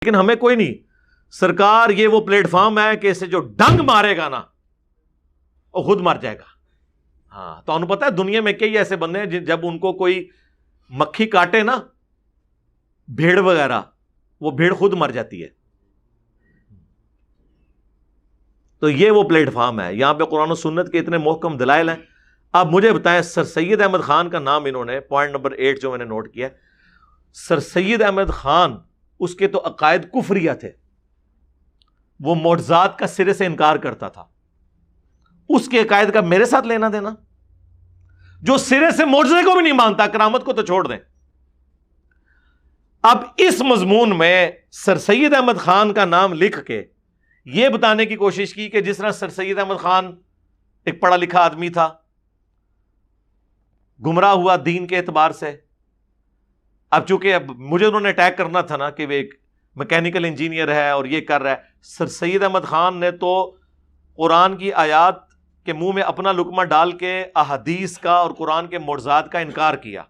لیکن ہمیں کوئی نہیں. سرکار یہ وہ پلیٹ فارم ہے کہ اسے جو ڈنگ مارے گا نا وہ خود مر جائے گا. ہاں تو انہوں پتا ہے دنیا میں کئی ایسے بندے ہیں جب ان کو کوئی مکھی کاٹے نا بھیڑ وغیرہ, وہ بھیڑ خود مر جاتی ہے. تو یہ وہ پلیٹ فارم ہے. یہاں پہ قرآن و سنت کے اتنے محکم دلائل ہیں. اب مجھے بتائیں, سر سید احمد خان کا نام انہوں نے پوائنٹ نمبر 8 جو میں نے نوٹ کیا, سر سید احمد خان اس کے تو عقائد کفریہ تھے, وہ معجزات کا سرے سے انکار کرتا تھا. اس کے عقائد کا میرے ساتھ لینا دینا, جو سرے سے معجزے کو بھی نہیں مانتا, کرامت کو تو چھوڑ دیں. اب اس مضمون میں سر سید احمد خان کا نام لکھ کے یہ بتانے کی کوشش کی کہ جس طرح سر سید احمد خان ایک پڑھا لکھا آدمی تھا, گمراہ ہوا دین کے اعتبار سے. اب چونکہ اب مجھے انہوں نے اٹیک کرنا تھا نا کہ وہ ایک میکینیکل انجینئر ہے اور یہ کر رہا ہے. سر سید احمد خان نے تو قرآن کی آیات کے منہ میں اپنا لقمہ ڈال کے احادیث کا اور قرآن کے معجزات کا انکار کیا.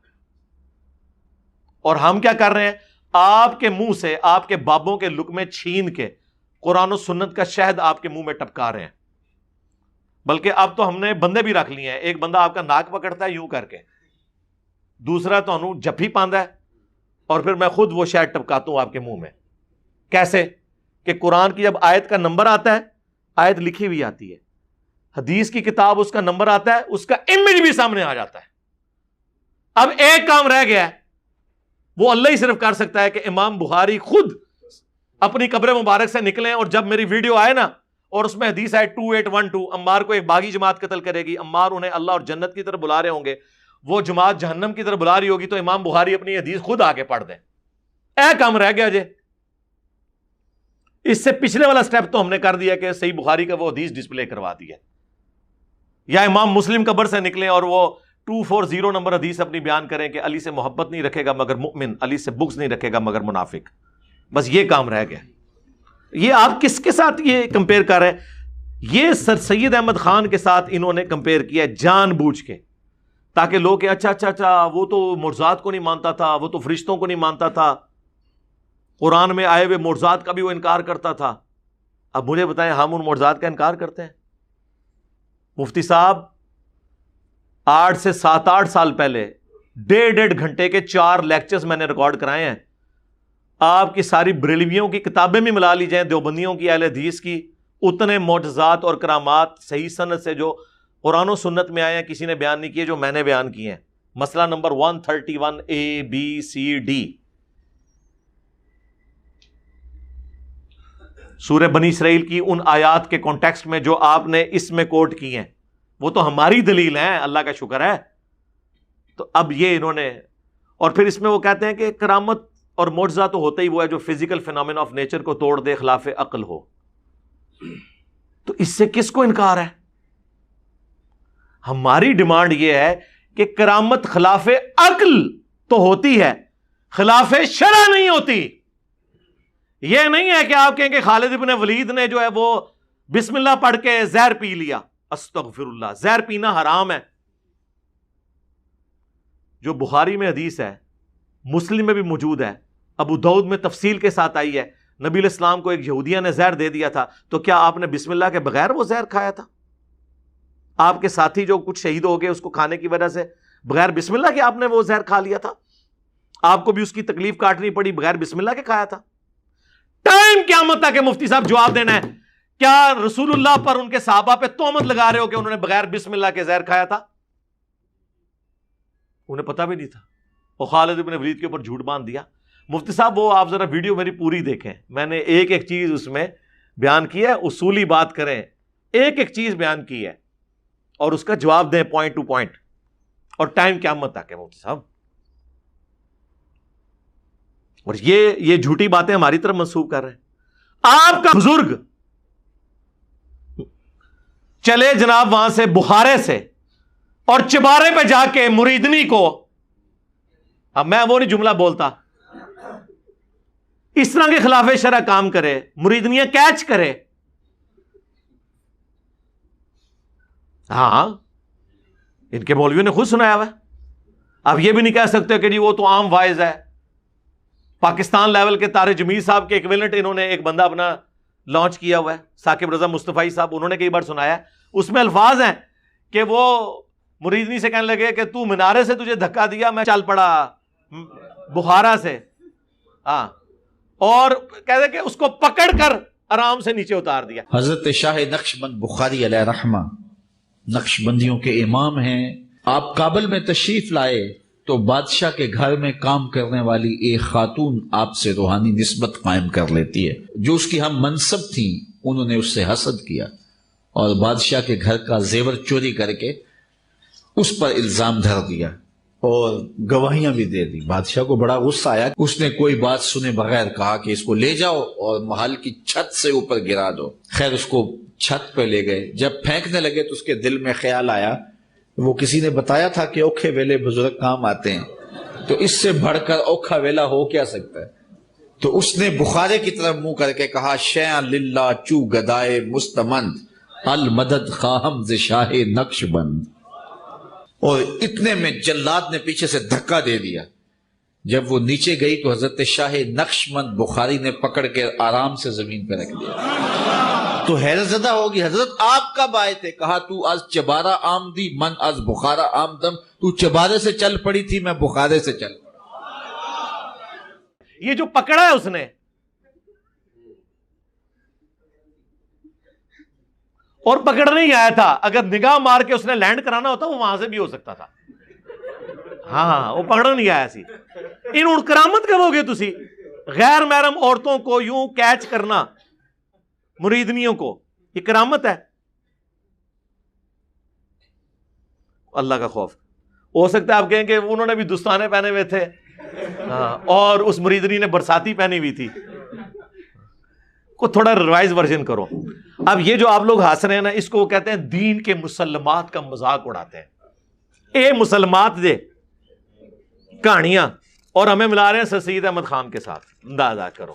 اور ہم کیا کر رہے ہیں, آپ کے منہ سے آپ کے بابوں کے لقمے چھین کے قرآن و سنت کا شہد آپ کے منہ میں ٹپکا رہے ہیں. بلکہ اب تو ہم نے بندے بھی رکھ لیے ہیں. ایک بندہ آپ کا ناک پکڑتا ہے یوں کر کے, دوسرا تو انہوں جفی پاندا ہے, اور پھر میں خود وہ شہد ٹپکاتا ہوں آپ کے منہ میں. کیسے کہ قرآن کی جب آیت کا نمبر آتا ہے, آیت لکھی ہوئی آتی ہے, حدیث کی کتاب اس کا نمبر آتا ہے, اس کا امیج بھی سامنے آ جاتا ہے. اب ایک کام رہ گیا ہے, وہ اللہ ہی صرف کر سکتا ہے کہ امام بخاری خود اپنی قبر مبارک سے نکلیں, اور جب میری ویڈیو آئے نا اور اس میں حدیث آئے 2812 عمار کو ایک باغی جماعت قتل کرے گی, عمار انہیں اللہ اور جنت کی طرف بلا رہے ہوں گے, وہ جماعت جہنم کی طرف بلا رہی ہوگی, تو امام بخاری اپنی حدیث خود آگے پڑھ دیں. اے کام رہ گیا جے. اس سے پچھلے والا سٹیپ تو ہم نے کر دیا کہ صحیح بخاری کا وہ حدیث ڈسپلے کروا دی ہے, یا امام مسلم قبر سے نکلیں اور وہ 240 نمبر حدیث اپنی بیان کریں کہ علی سے محبت نہیں رکھے گا مگر مؤمن, علی سے بغض نہیں رکھے گا مگر منافق. بس یہ کام رہ گیا. یہ آپ کس کے ساتھ یہ کمپیئر کر رہے ہیں؟ یہ سر سید احمد خان کے ساتھ انہوں نے کمپیئر کیا جان بوجھ کے, تاکہ لوگ کہ اچھا وہ تو معجزات کو نہیں مانتا تھا, وہ تو فرشتوں کو نہیں مانتا تھا, قرآن میں آئے ہوئے معجزات کا بھی وہ انکار کرتا تھا. اب مجھے بتائیں, ہم ان معجزات کا انکار کرتے ہیں؟ مفتی صاحب 8 سے 7-8 سال پہلے 1.5 گھنٹے کے 4 لیکچرز میں نے ریکارڈ کرائے ہیں. آپ کی ساری بریلویوں کی کتابیں بھی ملا لی جائیں, دیوبندیوں کی, اہل حدیث کی, اتنے معجزات اور کرامات صحیح سند سے جو قرآن و سنت میں آئے ہیں کسی نے بیان نہیں کیے جو میں نے بیان کیے ہیں. مسئلہ نمبر 131 ABCD, سورہ بنی اسرائیل کی ان آیات کے کانٹیکسٹ میں جو آپ نے اس میں کوٹ کی ہیں, وہ تو ہماری دلیل ہیں, اللہ کا شکر ہے. تو اب یہ انہوں نے, اور پھر اس میں وہ کہتے ہیں کہ کرامت اور معجزہ تو ہوتا ہی وہ ہے جو فزیکل فینومینا آف نیچر کو توڑ دے, خلاف عقل ہو. تو اس سے کس کو انکار ہے؟ ہماری ڈیمانڈ یہ ہے کہ کرامت خلاف عقل تو ہوتی ہے, خلاف شرع نہیں ہوتی. یہ نہیں ہے کہ آپ کہیں کہ خالد ابن ولید نے جو ہے وہ بسم اللہ پڑھ کے زہر پی لیا. استغفر اللہ, زہر پینا حرام ہے. جو بخاری میں حدیث ہے, مسلم میں بھی موجود ہے, ابو داؤد میں تفصیل کے ساتھ آئی ہے, نبی علیہ السلام کو ایک یہودیہ نے زہر دے دیا تھا, تو کیا آپ نے بسم اللہ کے بغیر وہ زہر کھایا تھا؟ آپ کے ساتھی جو کچھ شہید ہو گئے اس کو کھانے کی وجہ سے بغیر بسم اللہ کے آپ نے وہ زہر کھا لیا تھا؟ آپ کو بھی اس کی تکلیف کاٹنی پڑی, بغیر بسم اللہ کے کھایا تھا. ٹائم قیامت تک کہ مفتی صاحب جواب دینا ہے, کیا رسول اللہ پر ان کے صحابہ پہ تہمت لگا رہے ہو کہ انہوں نے بغیر بسم اللہ کے زہر کھایا تھا؟ انہیں پتہ بھی نہیں تھا, اور خالد ابن ولید کے اوپر جھوٹ باندھ دیا. مفتی صاحب وہ آپ ذرا ویڈیو میری پوری دیکھیں, میں نے ایک ایک چیز اس میں بیان کی ہے, اصولی بات کریں, ایک ایک چیز بیان کی ہے اور اس کا جواب دیں پوائنٹ ٹو پوائنٹ, اور ٹائم قیامت تک ہے مفتی صاحب. اور یہ جھوٹی باتیں ہماری طرف منسوخ کر رہے ہیں. آپ کا بزرگ چلے جناب وہاں سے بخارے سے اور چبارے پہ جا کے مریدنی کو, اب میں وہ نہیں جملہ بولتا, اس طرح کے خلاف شرع کام کرے, مریدنیاں کیچ کرے. ہاں ان کے مولویوں نے خود سنایا ہوا ہے. آپ یہ بھی نہیں کہہ سکتے کہ جی وہ تو عام وائز ہے, پاکستان لیول کے طارق جمیل صاحب کے ایکویلنٹ انہوں نے ایک بندہ اپنا لانچ کیا ہوا ہے، ثاقب رضا مصطفی صاحب، انہوں نے کئی بار سنایا ہے، اس میں الفاظ ہیں کہ وہ مریدنی سے کہنے لگے کہ تو منارے سے تجھے دھکا دیا، میں چل پڑا بخارا سے، ہاں، اور کہتے کہ اس کو پکڑ کر آرام سے نیچے اتار دیا۔ حضرت شاہ نقشبند بخاری علیہ رحمہ نقشبندیوں کے امام ہیں۔ آپ کابل میں تشریف لائے تو بادشاہ کے گھر میں کام کرنے والی ایک خاتون آپ سے روحانی نسبت قائم کر لیتی ہے۔ جو اس کی ہم منصب تھیں انہوں نے اس سے حسد کیا اور بادشاہ کے گھر کا زیور چوری کر کے اس پر الزام دھر دیا اور گواہیاں بھی دے دی۔ بادشاہ کو بڑا غصہ آیا، اس نے کوئی بات سنے بغیر کہا کہ اس کو لے جاؤ اور محل کی چھت سے اوپر گرا دو۔ خیر اس کو چھت پہ لے گئے، جب پھینکنے لگے تو اس کے دل میں خیال آیا، وہ کسی نے بتایا تھا کہ اوکھے ویلے بزرگ کام آتے ہیں، تو اس سے بڑھ کر اوکھا ویلا ہو کیا سکتا ہے؟ تو اس نے بخارے کی طرف منہ کر کے کہا، شیئا للہ چو گدائے مستمند المدد خواہم ز شاہ نقش بند، اور اتنے میں جلاد نے پیچھے سے دھکا دے دیا۔ جب وہ نیچے گئی تو حضرت شاہ نقشبند بخاری نے پکڑ کے آرام سے زمین پہ رکھ دیا۔ تو حیرت زدہ ہوگی، حضرت آپ کب آئے تھے؟ کہا تو از چبارہ آمدی من از بخارا آمدم، تو چبارے سے چل پڑی تھی، میں بخارے سے چل پڑا۔ یہ جو پکڑا ہے اس نے، اور پکڑ نہیں آیا تھا، اگر نگاہ مار کے اس نے لینڈ کرانا ہوتا وہ وہاں سے بھی ہو سکتا تھا۔ ہاں وہ پکڑ نہیں آیا سی۔ ان کرامت کرو گے تسی، غیر محرم عورتوں کو یوں کیچ کرنا، مریدنیوں کو، یہ کرامت ہے؟ اللہ کا خوف۔ ہو سکتا ہے آپ کہیں کہ انہوں نے بھی دستانے پہنے ہوئے تھے اور اس مریدنی نے برساتی پہنی ہوئی تھی، کو تھوڑا ریوائز ورژن کرو۔ اب یہ جو آپ لوگ ہنس رہے ہیں نا، اس کو وہ کہتے ہیں دین کے مسلمات کا مذاق اڑاتے ہیں۔ اے مسلمات دے کہانیاں، اور ہمیں ملا رہے ہیں سر سید احمد خان کے ساتھ، اندازہ کرو۔